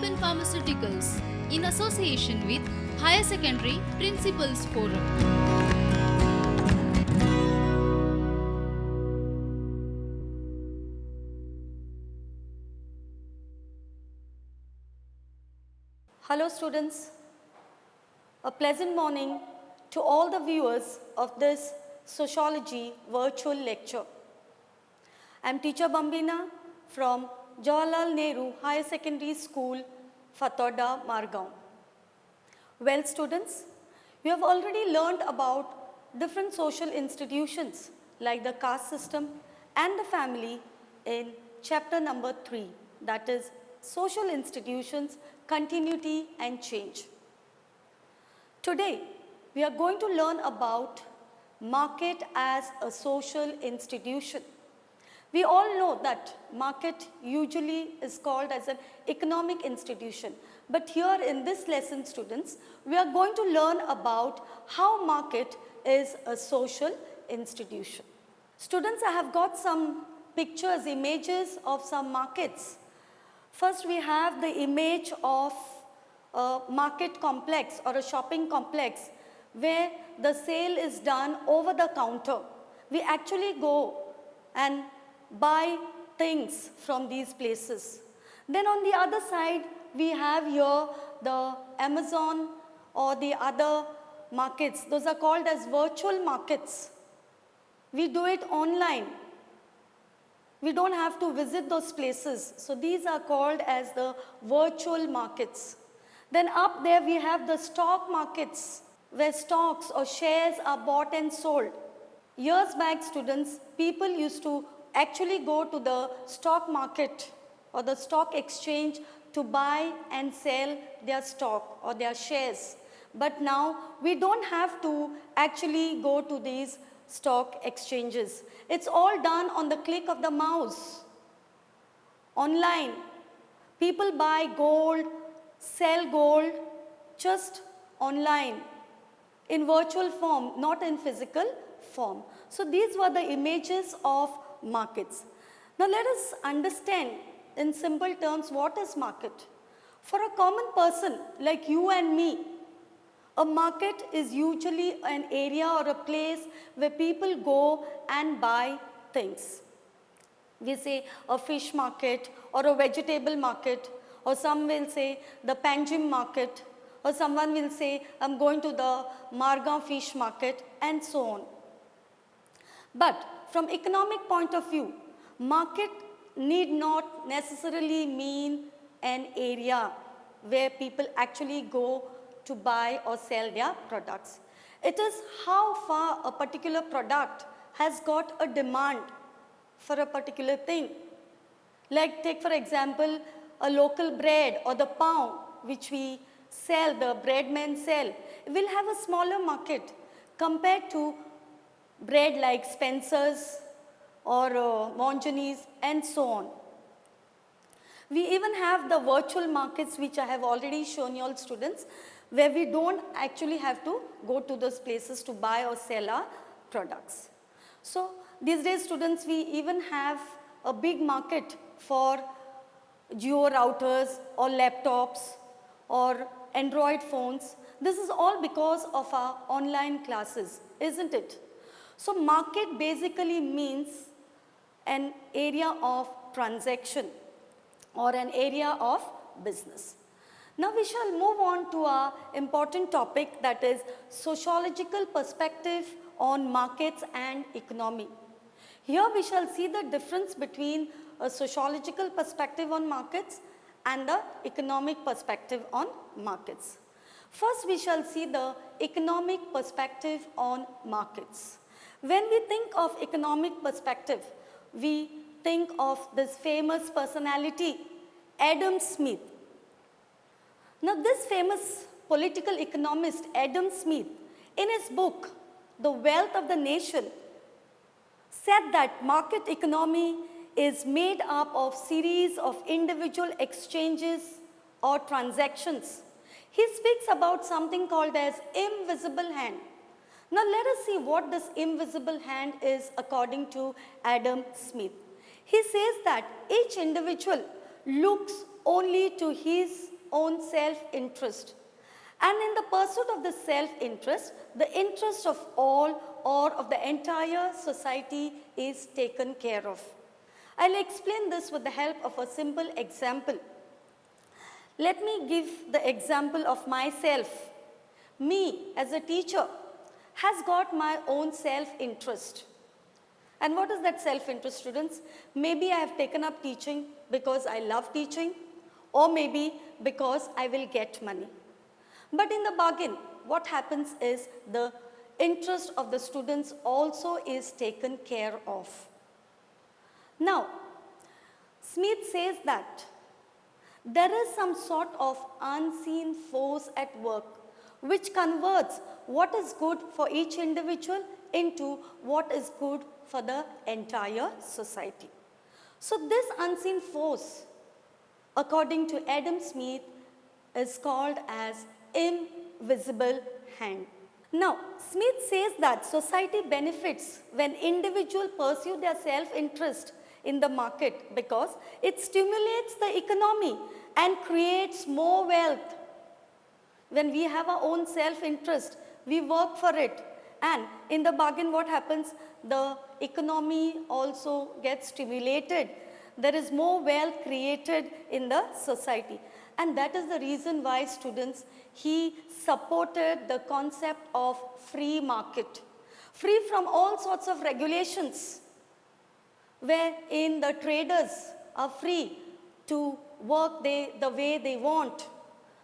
Help in Pharmaceuticals in association with Higher Secondary Principals Forum. Hello students, a pleasant morning to all the viewers of this Sociology virtual lecture. I am teacher Bambina from Jawaharlal Nehru Higher Secondary School, Fatorda, Margao. Well students, you have already learned about different social institutions like the caste system and the family in chapter number 3, that is Social Institutions, Continuity and Change. Today, we are going to learn about market as a social institution. We all know that market usually is called as an economic institution. But here in this lesson, students, we are going to learn about how market is a social institution. Students, I have got some pictures, images of some markets. First, we have the image of a market complex or a shopping complex where the sale is done over the counter. We actually go and buy things from these places. Then on the other side, we have here the Amazon or the other markets. Those are called as virtual markets. We do it online. We don't have to visit those places. So these are called as the virtual markets. Then up there we have the stock markets where stocks or shares are bought and sold. Years back, students, people used to actually go to the stock market or the stock exchange to buy and sell their stock or their shares. But now we don't have to actually go to these stock exchanges. It's all done on the click of the mouse. Online, people buy gold, sell gold just online in virtual form, not in physical form. So these were the images of markets. Now let us understand in simple terms what is market. For a common person like you and me, a market is usually an area or a place where people go and buy things. We say a fish market or a vegetable market, or some will say the Panjim market, or someone will say I'm going to the Margao fish market, and so on. But from economic point of view, market need not necessarily mean an area where people actually go to buy or sell their products. It is how far a particular product has got a demand for a particular thing. Like take for example, a local bread or the pav which we sell, the bread men sell, will have a smaller market compared to bread like Spencer's or Monjani's and so on. We even have the virtual markets which I have already shown you all students, where we don't actually have to go to those places to buy or sell our products. So these days students, we even have a big market for Geo routers or laptops or Android phones. This is all because of our online classes, isn't it? So market basically means an area of transaction or an area of business. Now we shall move on to our important topic, that is sociological perspective on markets and economy. Here we shall see the difference between a sociological perspective on markets and the economic perspective on markets. First we shall see the economic perspective on markets. When we think of economic perspective, we think of this famous personality, Adam Smith. Now this famous political economist, Adam Smith, in his book, The Wealth of the Nation, said that market economy is made up of series of individual exchanges or transactions. He speaks about something called as invisible hand. Now let us see what this invisible hand is according to Adam Smith. He says that each individual looks only to his own self-interest. And in the pursuit of the self-interest, the interest of all or of the entire society is taken care of. I'll explain this with the help of a simple example. Let me give the example of myself. Me, as a teacher, has got my own self-interest. And what is that self-interest, students? Maybe I have taken up teaching because I love teaching, or maybe because I will get money. But in the bargain, what happens is the interest of the students also is taken care of. Now, Smith says that there is some sort of unseen force at work which converts what is good for each individual into what is good for the entire society. So this unseen force, according to Adam Smith, is called as invisible hand. Now, Smith says that society benefits when individuals pursue their self-interest in the market because it stimulates the economy and creates more wealth. When we have our own self-interest, we work for it, and in the bargain what happens? The economy also gets stimulated. There is more wealth created in the society. And that is the reason why, students, he supported the concept of free market, free from all sorts of regulations, wherein the traders are free to work the way they want.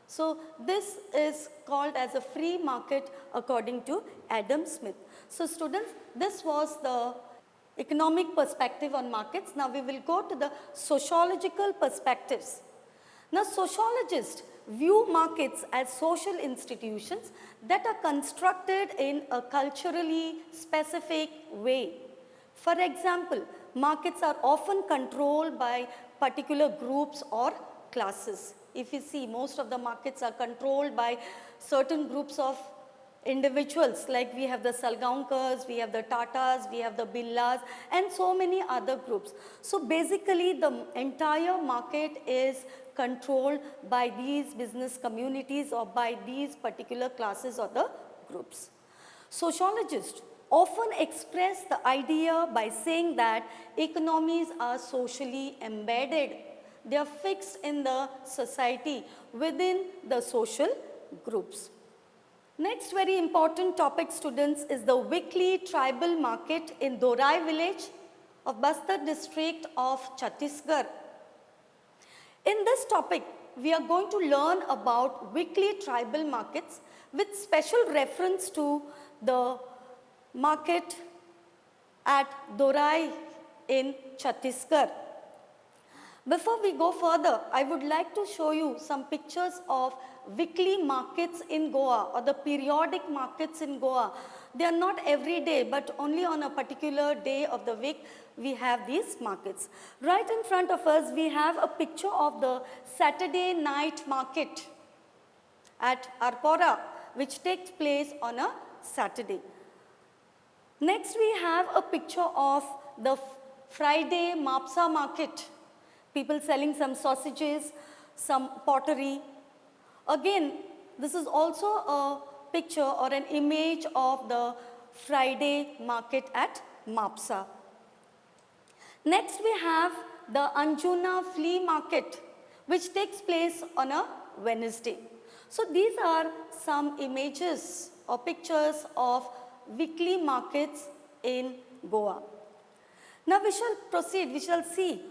So this is called as a free market according to Adam Smith. So students, this was the economic perspective on markets. Now we will go to the sociological perspectives. Now sociologists view markets as social institutions that are constructed in a culturally specific way. For example, markets are often controlled by particular groups or classes. If you see, most of the markets are controlled by certain groups of individuals, like we have the Salgaunkars, we have the Tatas, we have the Billas, and so many other groups. So basically the entire market is controlled by these business communities or by these particular classes or the groups. Sociologists often express the idea by saying that economies are socially embedded. They are fixed in the society within the social groups. Next very important topic, students, is the weekly tribal market in Dorai village of Bastar district of Chhattisgarh. In this topic, we are going to learn about weekly tribal markets with special reference to the market at Dorai in Chhattisgarh. Before we go further, I would like to show you some pictures of weekly markets in Goa or the periodic markets in Goa. They are not every day, but only on a particular day of the week we have these markets. Right in front of us, we have a picture of the Saturday night market at Arpora, which takes place on a Saturday. Next, we have a picture of the Friday Mapsa market. People selling some sausages, some pottery. Again, this is also a picture or an image of the Friday market at Mapsa. Next, we have the Anjuna flea market, which takes place on a Wednesday. So these are some images or pictures of weekly markets in Goa. Now we shall proceed, we shall see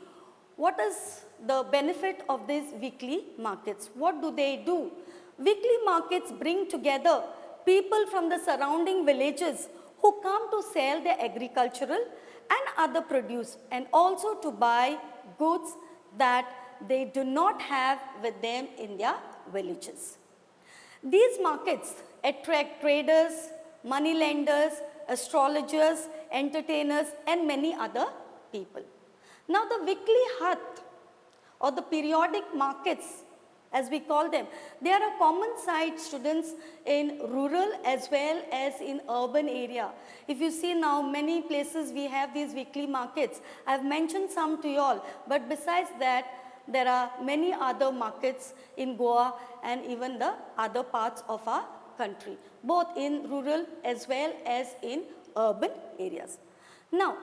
what is the benefit of these weekly markets. What do they do? Weekly markets bring together people from the surrounding villages who come to sell their agricultural and other produce and also to buy goods that they do not have with them in their villages. These markets attract traders, money lenders, astrologers, entertainers, and many other people. Now the weekly hath or the periodic markets, as we call them, they are a common sight, students, in rural as well as in urban area. If you see now, many places we have these weekly markets. I have mentioned some to you all, but besides that, there are many other markets in Goa and even the other parts of our country, both in rural as well as in urban areas. Now,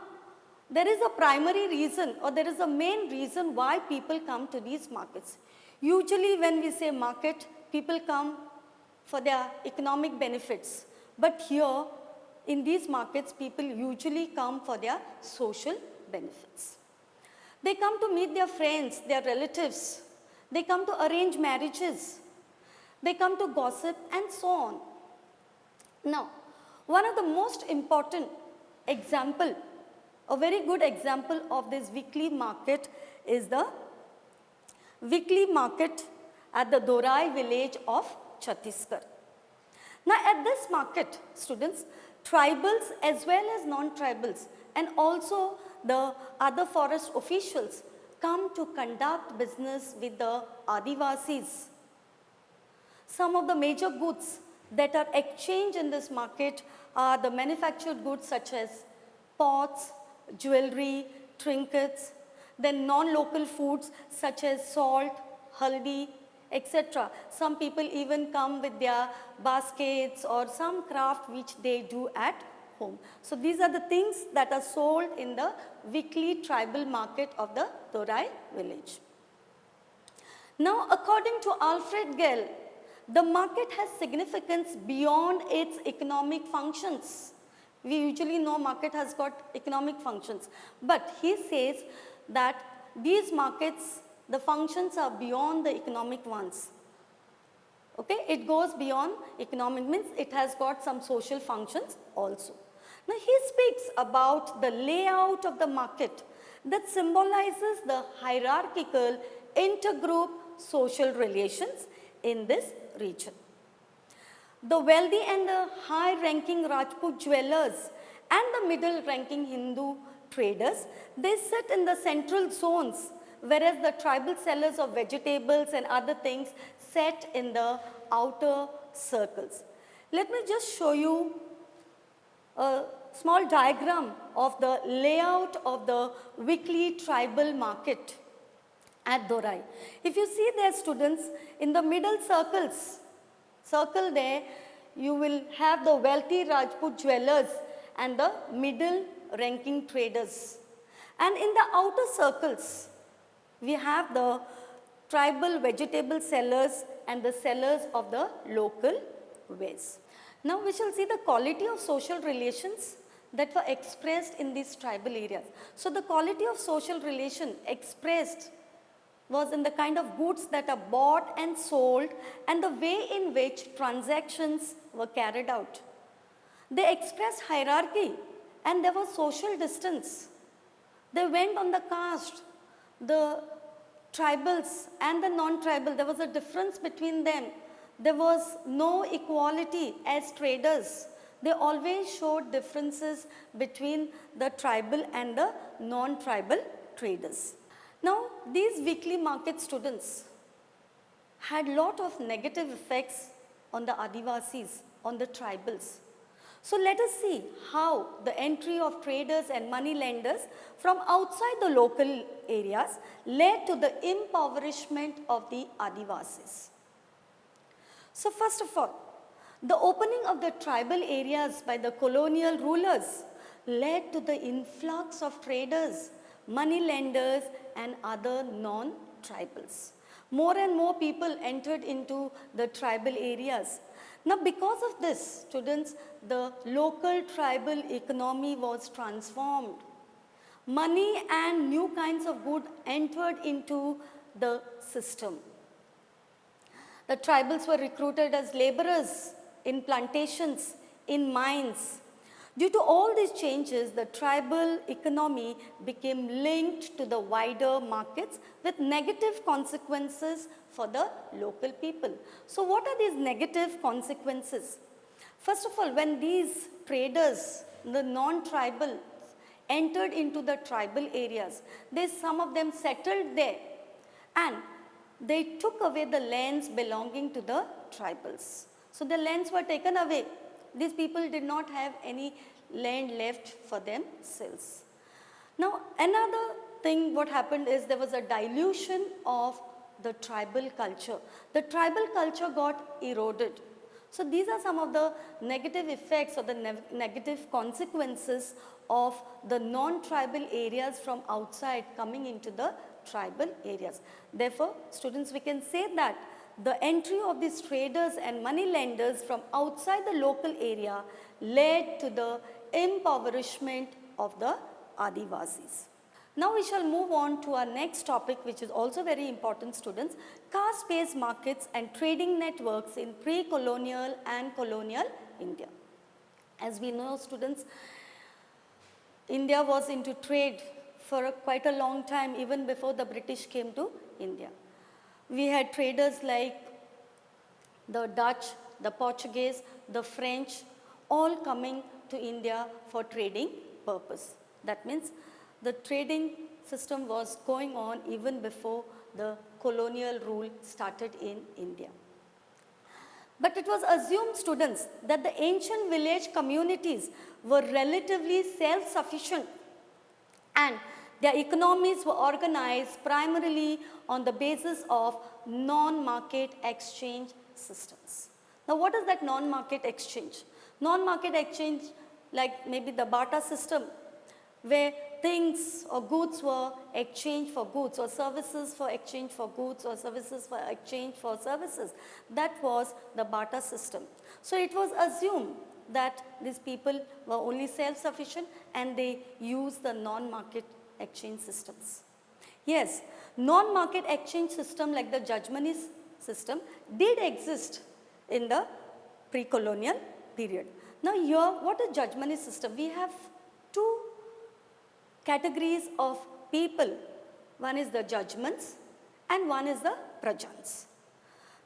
there is a primary reason or there is a main reason why people come to these markets. Usually when we say market, people come for their economic benefits. But here in these markets, people usually come for their social benefits. They come to meet their friends, their relatives. They come to arrange marriages. They come to gossip and so on. Now, one of the most important example, a very good example of this weekly market is the weekly market at the Dorai village of Chhattisgarh. Now at this market, students, tribals as well as non-tribals and also the other forest officials come to conduct business with the Adivasis. Some of the major goods that are exchanged in this market are the manufactured goods such as pots, jewelry, trinkets, then non-local foods such as salt, haldi, etc. Some people even come with their baskets or some craft which they do at home. So these are the things that are sold in the weekly tribal market of the Dorai village. Now according to Alfred Gell, the market has significance beyond its economic functions. We usually know market has got economic functions, but he says that these markets, the functions are beyond the economic ones. Okay, it goes beyond economic, means it has got some social functions also. Now he speaks about the layout of the market that symbolizes the hierarchical intergroup social relations in this region. The wealthy and the high-ranking Rajput dwellers and the middle-ranking Hindu traders, they sit in the central zones, whereas the tribal sellers of vegetables and other things sat in the outer circles. Let me just show you a small diagram of the layout of the weekly tribal market at Dorai. If you see there, students, in the middle circle there, you will have the wealthy Rajput dwellers and the middle ranking traders. And in the outer circles, we have the tribal vegetable sellers and the sellers of the local wares. Now we shall see the quality of social relations that were expressed in these tribal areas. So the quality of social relation expressed was in the kind of goods that are bought and sold and the way in which transactions were carried out. They expressed hierarchy and there was social distance. They went on the caste, the tribals and the non-tribal, there was a difference between them. There was no equality as traders. They always showed differences between the tribal and the non-tribal traders. Now, these weekly market students had lot of negative effects on the Adivasis, on the tribals. So let us see how the entry of traders and money lenders from outside the local areas led to the impoverishment of the Adivasis. So first of all, the opening of the tribal areas by the colonial rulers led to the influx of traders, money lenders and other non-tribals. More and more people entered into the tribal areas. Now because of this, students, the local tribal economy was transformed. Money and new kinds of goods entered into the system. The tribals were recruited as laborers in plantations, in mines. Due to all these changes, the tribal economy became linked to the wider markets with negative consequences for the local people. So what are these negative consequences? First of all, when these traders, the non-tribals, entered into the tribal areas, some of them settled there and they took away the lands belonging to the tribals. So the lands were taken away. These people did not have any land left for themselves. Now another thing what happened is there was a dilution of the tribal culture. The tribal culture got eroded. So these are some of the negative effects or the negative consequences of the non-tribal areas from outside coming into the tribal areas. Therefore, students, we can say that the entry of these traders and money lenders from outside the local area led to the impoverishment of the Adivasis. Now we shall move on to our next topic, which is also very important, students, caste-based markets and trading networks in pre-colonial and colonial India. As we know, students, India was into trade for quite a long time, even before the British came to India. We had traders like the Dutch, the Portuguese, the French, all coming to India for trading purpose. That means the trading system was going on even before the colonial rule started in India. But it was assumed, students, that the ancient village communities were relatively self-sufficient and their economies were organized primarily on the basis of non-market exchange systems. Now, what is that non-market exchange? Non-market exchange, like maybe the barter system, where things or goods were exchanged for goods, or services for exchange for goods, or services for exchange for services. That was the barter system. So it was assumed that these people were only self-sufficient and they used the non-market exchange systems. Yes, non-market exchange system like the judge money system did exist in the pre-colonial period. Now here, what is judge money system? We have two categories of people. One is the judgments and one is the prajans.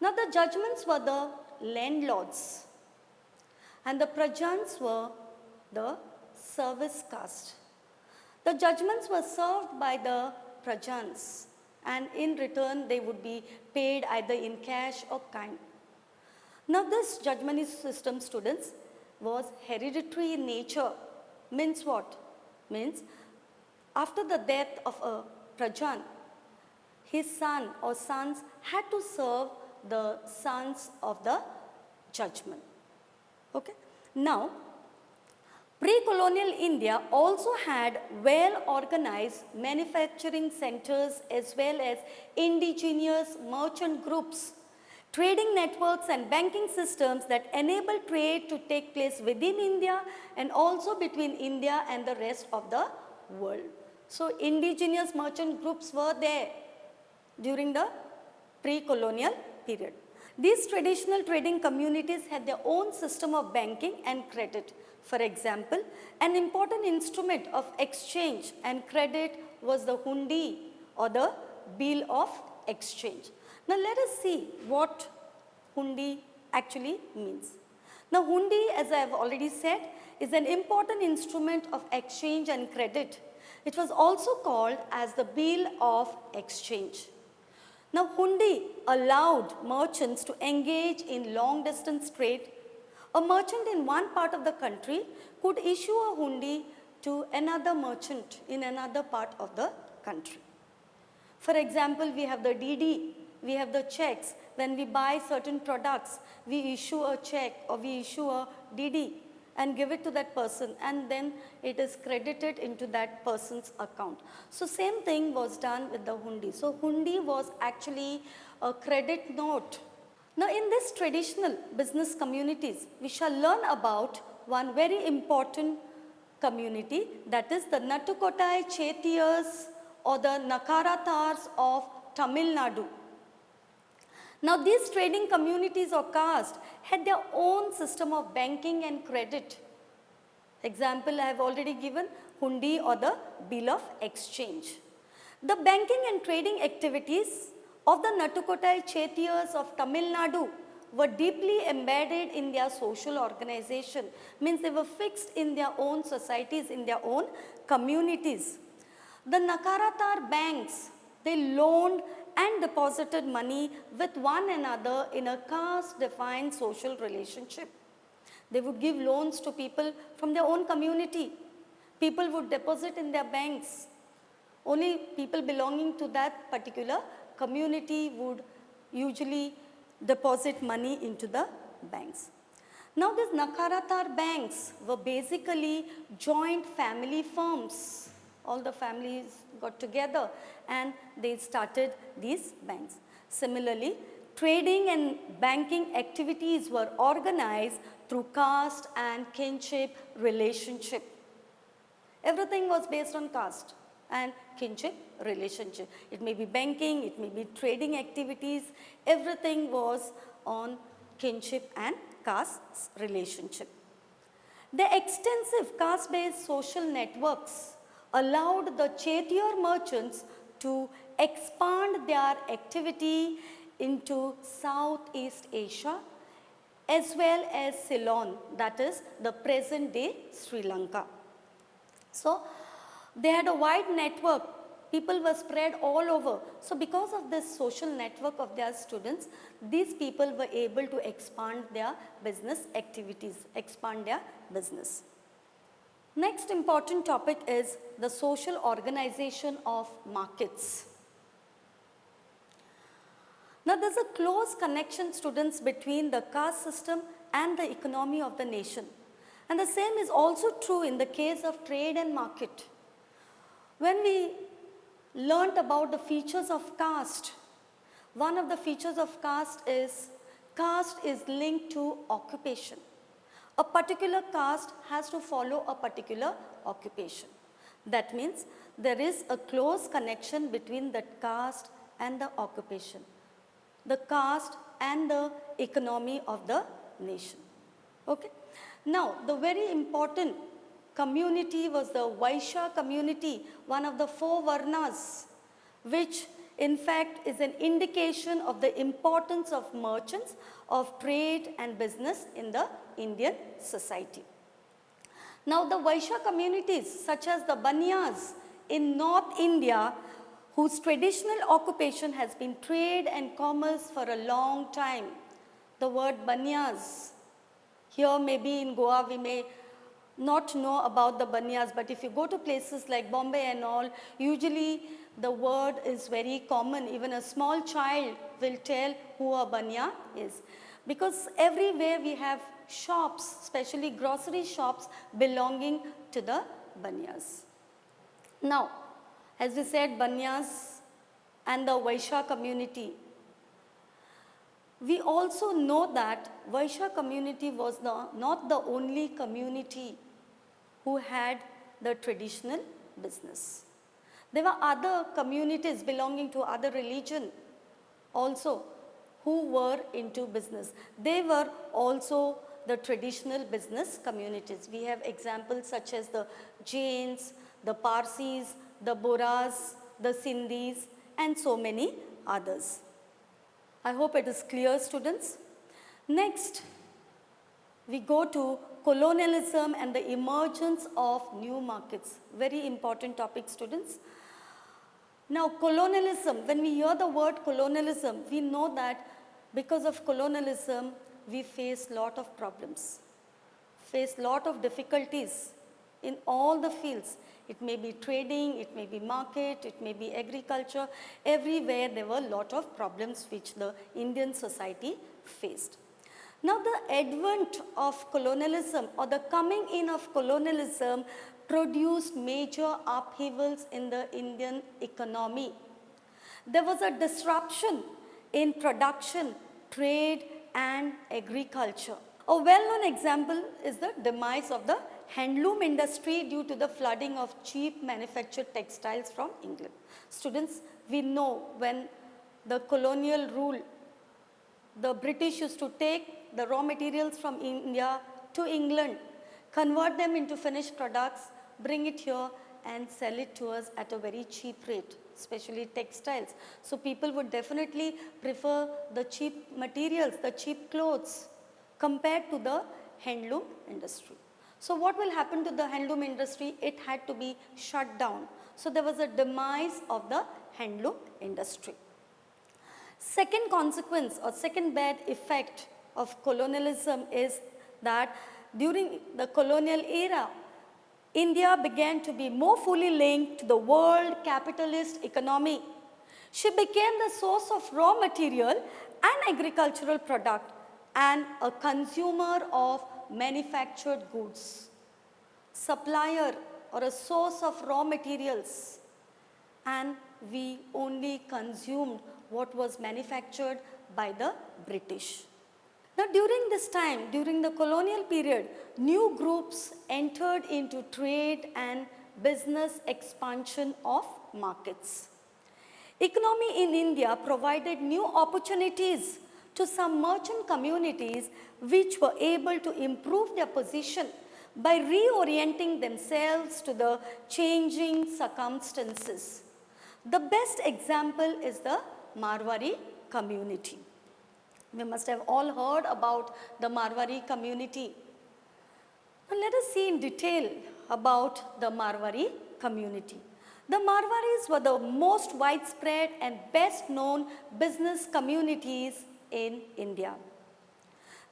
Now the judgments were the landlords and the prajans were the service caste. The judgments were served by the prajans and in return they would be paid either in cash or kind. Now this judge money system, students, was hereditary in nature. Means what? Means after the death of a prajan, his son or sons had to serve the sons of the judgment. Okay? Now, pre-colonial India also had well-organized manufacturing centers as well as indigenous merchant groups, trading networks and banking systems that enable trade to take place within India and also between India and the rest of the world. So indigenous merchant groups were there during the pre-colonial period. These traditional trading communities had their own system of banking and credit. For example, an important instrument of exchange and credit was the Hundi or the bill of exchange. Now let us see what Hundi actually means. Now Hundi, as I have already said, is an important instrument of exchange and credit. It was also called as the bill of exchange. Now Hundi allowed merchants to engage in long distance trade. A merchant in one part of the country could issue a Hundi to another merchant in another part of the country. For example, we have the DD, we have the checks. When we buy certain products, we issue a check or we issue a DD and give it to that person, and then it is credited into that person's account. So same thing was done with the Hundi. So Hundi was actually a credit note. Now in this traditional business communities, we shall learn about one very important community, that is the Natukotai Chetiyas or the Nakaratars of Tamil Nadu. Now these trading communities or caste had their own system of banking and credit. Example I have already given, Hundi or the bill of exchange. The banking and trading activities of the Natukotai Chetiyas of Tamil Nadu were deeply embedded in their social organization. Means they were fixed in their own societies, in their own communities. The Nakaratar banks, they loaned and deposited money with one another in a caste-defined social relationship. They would give loans to people from their own community. People would deposit in their banks. Only people belonging to that particular community would usually deposit money into the banks. Now these Nakaratar banks were basically joint family firms. All the families got together and they started these banks. Similarly, trading and banking activities were organized through caste and kinship relationship. Everything was based on caste and kinship relationship. It may be banking, it may be trading activities, everything was on kinship and caste relationship. The extensive caste-based social networks allowed the Chettiar merchants to expand their activity into Southeast Asia as well as Ceylon, that is the present day Sri Lanka. So they had a wide network. People were spread all over. So because of this social network of their students, these people were able to expand their business activities, expand their business. Next important topic is the social organization of markets. Now there's a close connection, students, between the caste system and the economy of the nation. And the same is also true in the case of trade and market. When we learnt about the features of caste, one of the features of caste is linked to occupation. A particular caste has to follow a particular occupation. That means there is a close connection between the caste and the occupation, the caste and the economy of the nation. Okay? Now, the very important community was the Vaishya community, one of the 4 Varnas, which in fact is an indication of the importance of merchants, of trade and business in the Indian society. Now the Vaishya communities such as the Banyas in North India, whose traditional occupation has been trade and commerce for a long time. The word Banyas, here maybe in Goa we may not know about the Banyas, but if you go to places like Bombay and all, usually the word is very common. Even a small child will tell who a Banya is. Because everywhere we have shops, especially grocery shops belonging to the Banyas. Now, as we said, Banyas and the Vaishya community, we also know that Vaishya community was not the only community who had the traditional business. There were other communities belonging to other religion also who were into business. They were also the traditional business communities. We have examples such as the Jains, the Parsis, the Boras, the Sindhis, and so many others. I hope it is clear, students. Next, we go to colonialism and the emergence of new markets. Very important topic, students. Now, colonialism, when we hear the word colonialism, we know that because of colonialism, we face lot of problems, face lot of difficulties in all the fields. It may be trading, it may be market, it may be agriculture. Everywhere there were a lot of problems which the Indian society faced. Now the advent of colonialism or the coming in of colonialism produced major upheavals in the Indian economy. There was a disruption in production, trade and agriculture. A well-known example is the demise of the handloom industry due to the flooding of cheap manufactured textiles from England. Students, we know when the colonial rule, the British used to take the raw materials from India to England, convert them into finished products, bring it here and sell it to us at a very cheap rate, especially textiles. So people would definitely prefer the cheap materials, the cheap clothes compared to the handloom industry. So what will happen to the handloom industry? It had to be shut down. So there was a demise of the handloom industry. Second consequence or second bad effect of colonialism is that during the colonial era, India began to be more fully linked to the world capitalist economy. She became the source of raw material and agricultural product and a consumer of manufactured goods, supplier or a source of raw materials, and we only consumed what was manufactured by the British. Now during this time, during the colonial period, new groups entered into trade and business expansion of markets. Economy in India provided new opportunities to some merchant communities which were able to improve their position by reorienting themselves to the changing circumstances. The best example is the Marwari community. We must have all heard about the Marwari community. Now let us see in detail about the Marwari community. The Marwaris were the most widespread and best known business communities in India.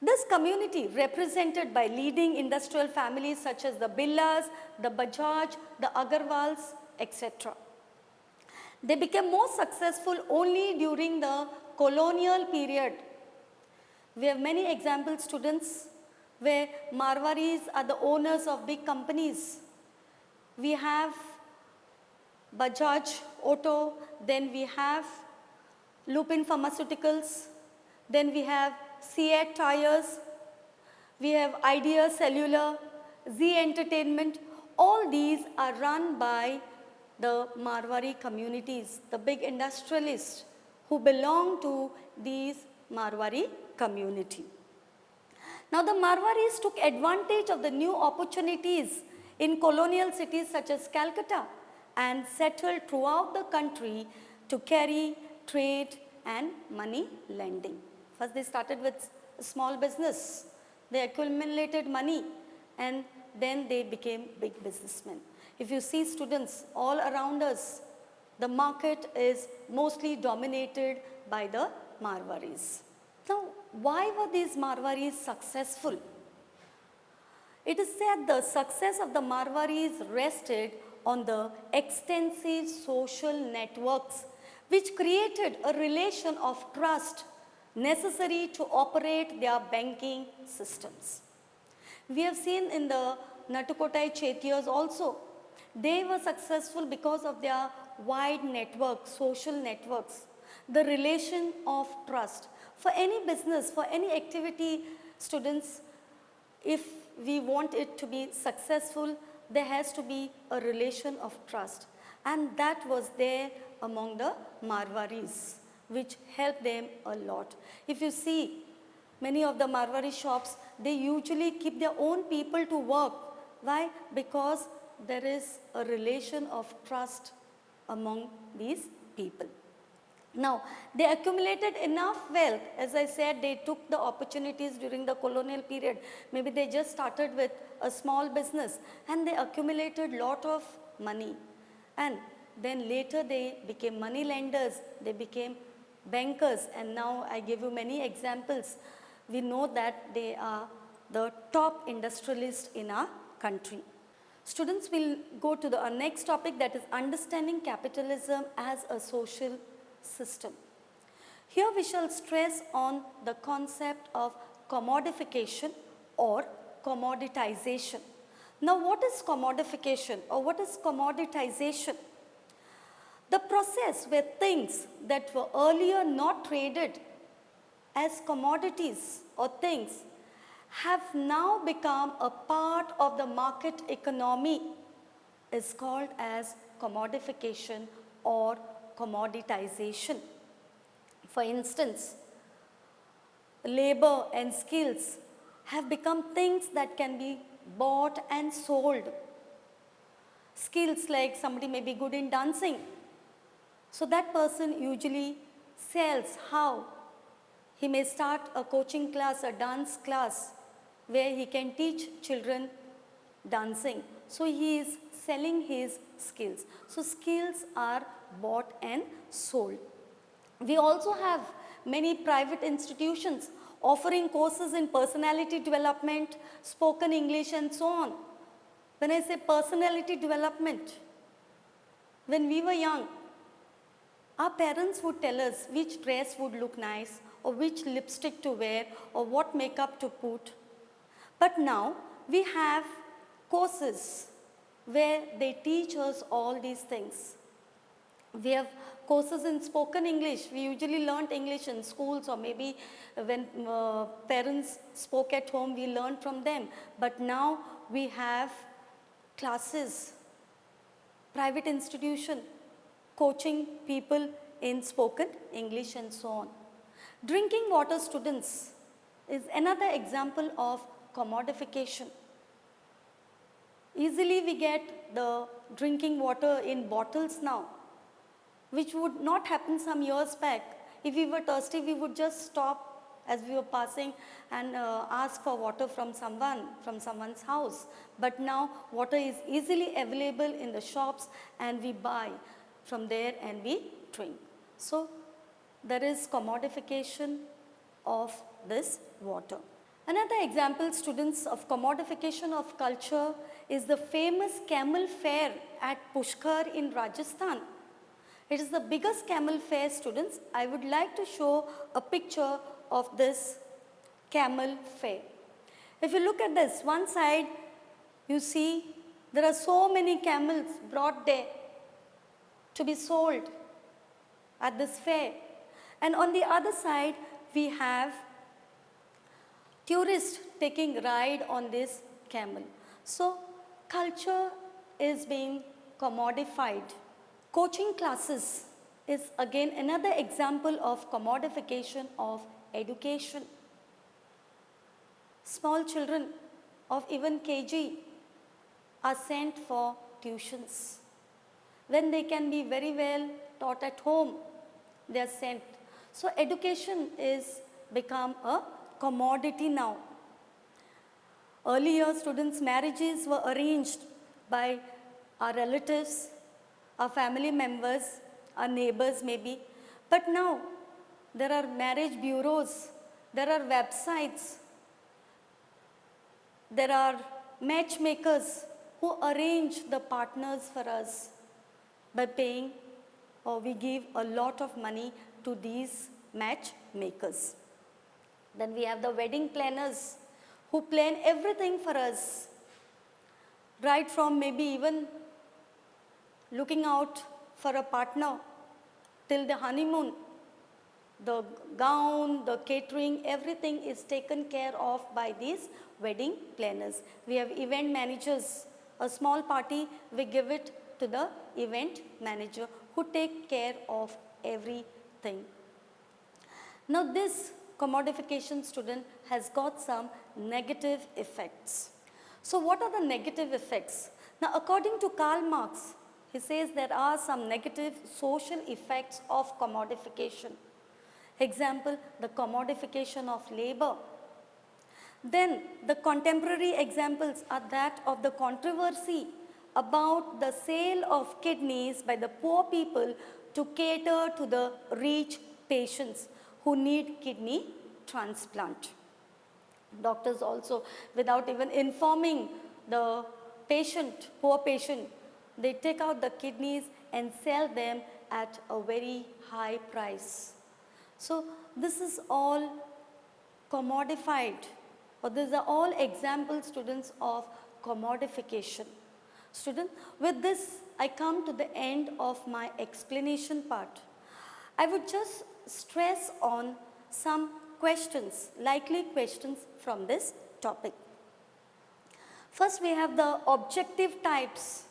This community, represented by leading industrial families such as the Billas, the Bajaj, the Agarwals, etc. They became more successful only during the colonial period. We have many examples, students, where Marwaris are the owners of big companies. We have Bajaj Auto, then we have Lupin Pharmaceuticals, then we have Seat Tires, we have Idea Cellular, Z Entertainment. All these are run by the Marwari communities, the big industrialists who belong to these Marwari community. Now the Marwaris took advantage of the new opportunities in colonial cities such as Calcutta and settled throughout the country to carry trade and money lending. First they started with small business, they accumulated money and then they became big businessmen. If you see, students, all around us, the market is mostly dominated by the Marwaris. Now, why were these Marwaris successful? It is said the success of the Marwaris rested on the extensive social networks which created a relation of trust necessary to operate their banking systems. We have seen in the Natukotai Chetiyas also, they were successful because of their wide network, social networks, the relation of trust. For any business, for any activity, students, if we want it to be successful, there has to be a relation of trust. And that was there among the Marwaris, which helped them a lot. If you see, many of the Marwari shops, they usually keep their own people to work. Why? Because there is a relation of trust among these people. Now, they accumulated enough wealth. As I said, they took the opportunities during the colonial period. Maybe they just started with a small business and they accumulated lot of money. And then later they became money lenders, they became bankers, and now I give you many examples. We know that they are the top industrialists in our country. Students will go to our next topic, that is understanding capitalism as a social system. Here we shall stress on the concept of commodification or commoditization. Now what is commodification or what is commoditization? The process where things that were earlier not traded as commodities or things have now become a part of the market economy is called as commodification or commoditization. For instance, labor and skills have become things that can be bought and sold. Skills like somebody may be good in dancing, so that person usually sells. How? He may start a coaching class, a dance class, where he can teach children dancing. So he is selling his skills. So skills are bought and sold. We also have many private institutions offering courses in personality development, spoken English and so on. When I say personality development, when we were young, our parents would tell us which dress would look nice, or which lipstick to wear, or what makeup to put. But now we have courses where they teach us all these things. We have courses in spoken English. We usually learned English in schools, or maybe when parents spoke at home, we learned from them. But now we have classes, private institution, coaching people in spoken English and so on. Drinking water, students, is another example of commodification. Easily we get the drinking water in bottles now, which would not happen some years back. If we were thirsty, we would just stop as we were passing and ask for water from someone's house. But now water is easily available in the shops, and we buy from there and we drink. So there is commodification of this water. Another example, students, of commodification of culture is the famous camel fair at Pushkar in Rajasthan. It is the biggest camel fair, students. I would like to show a picture of this camel fair. If you look at this, one side you see there are so many camels brought there to be sold at this fair. And on the other side we have tourists taking ride on this camel. So culture is being commodified. Coaching classes is again another example of commodification of education. Small children of even KG are sent for tuitions. When they can be very well taught at home, they are sent. So education is become a commodity now. Earlier, students' marriages were arranged by our relatives, our family members, our neighbors maybe. But now there are marriage bureaus, there are websites, there are matchmakers who arrange the partners for us by paying, or we give a lot of money to these matchmakers. Then we have the wedding planners who plan everything for us, right from maybe even looking out for a partner till the honeymoon. The gown, the catering, everything is taken care of by these wedding planners. We have event managers. A small party, we give it to the event manager who take care of everything. Now this commodification, student, has got some negative effects. So what are the negative effects? Now according to Karl Marx, he says there are some negative social effects of commodification. Example, the commodification of labor. Then the contemporary examples are that of the controversy about the sale of kidneys by the poor people to cater to the rich patients who need kidney transplant. Doctors also, without even informing the patient, poor patient, they take out the kidneys and sell them at a very high price. So this is all commodified, or these are all examples, students, of commodification. Student, with this I come to the end of my explanation part. I would just stress on some questions, likely questions from this topic. First we have the objective types.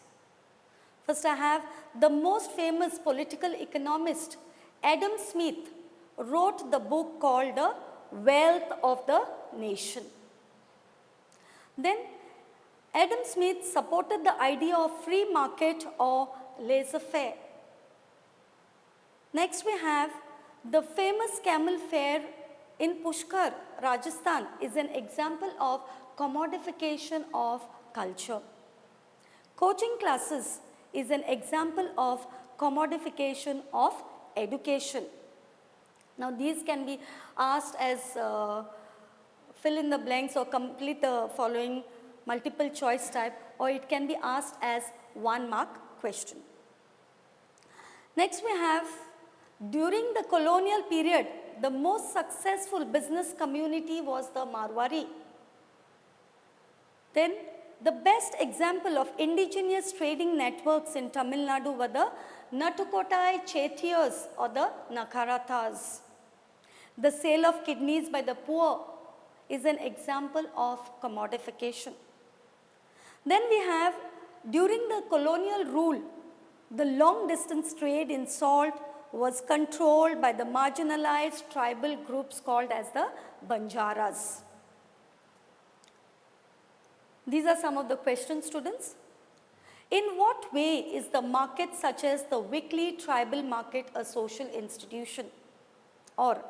First I have the most famous political economist, Adam Smith, wrote the book called The Wealth of the Nation. Then Adam Smith supported the idea of free market or laissez-faire. Next we have the famous camel fair in Pushkar, Rajasthan, is an example of commodification of culture. Coaching classes is an example of commodification of education. Now these can be asked as fill in the blanks or complete the following multiple choice type, or it can be asked as 1 mark question. Next we have, during the colonial period, the most successful business community was the Marwari. Then the best example of indigenous trading networks in Tamil Nadu were the Natukotai Chetiyars or the Nakarathas. The sale of kidneys by the poor is an example of commodification. Then we have, during the colonial rule, the long distance trade in salt was controlled by the marginalized tribal groups called as the Banjaras. These are some of the questions, students. In what way is the market such as the weekly tribal market a social institution? Or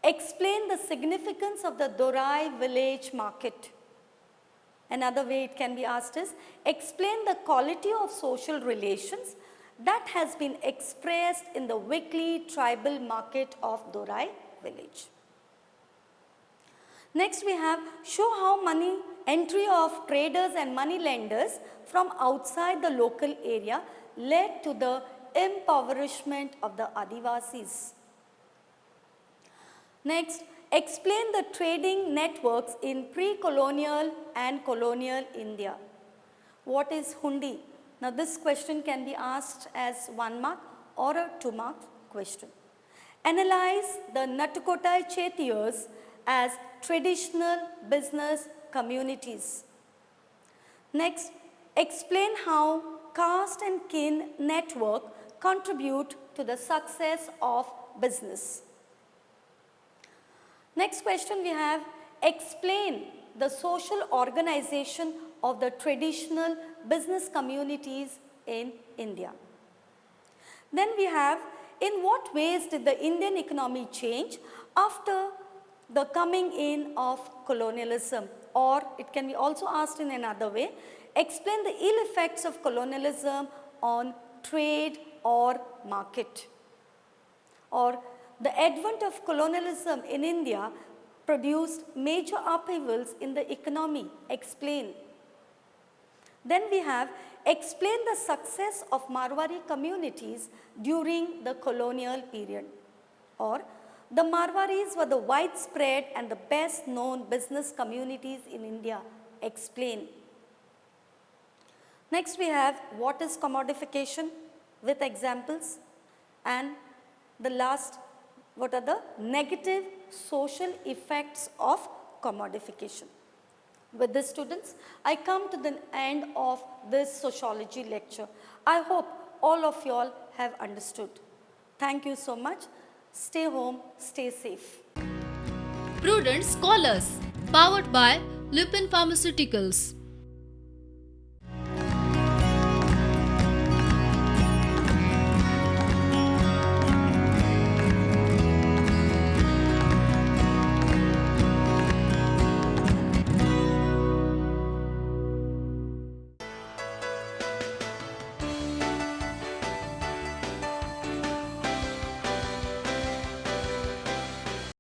explain the significance of the Dorai village market. Another way it can be asked is, explain the quality of social relations that has been expressed in the weekly tribal market of Dorai village. Next we have, show how money entry of traders and money lenders from outside the local area led to the impoverishment of the Adivasis. Next, explain the trading networks in pre-colonial and colonial India. What is Hundi? Now this question can be asked as 1 mark or a 2 mark question. Analyze the Natukotai Chetiyars as traditional business communities. Next, explain how caste and kin network contribute to the success of business. Next question we have, explain the social organization of the traditional business communities in India. Then we have, in what ways did the Indian economy change after the coming in of colonialism? Or it can be also asked in another way, explain the ill effects of colonialism on trade or market. Or the advent of colonialism in India produced major upheavals in the economy. Explain. Then we have, explain the success of Marwari communities during the colonial period. Or the Marwaris were the widespread and the best known business communities in India. Explain. Next we have, what is commodification with examples. And the last, what are the negative social effects of commodification. With this, students, I come to the end of this sociology lecture. I hope all of you all have understood. Thank you so much. Stay home, stay safe. Prudent Scholars, powered by Lupin Pharmaceuticals.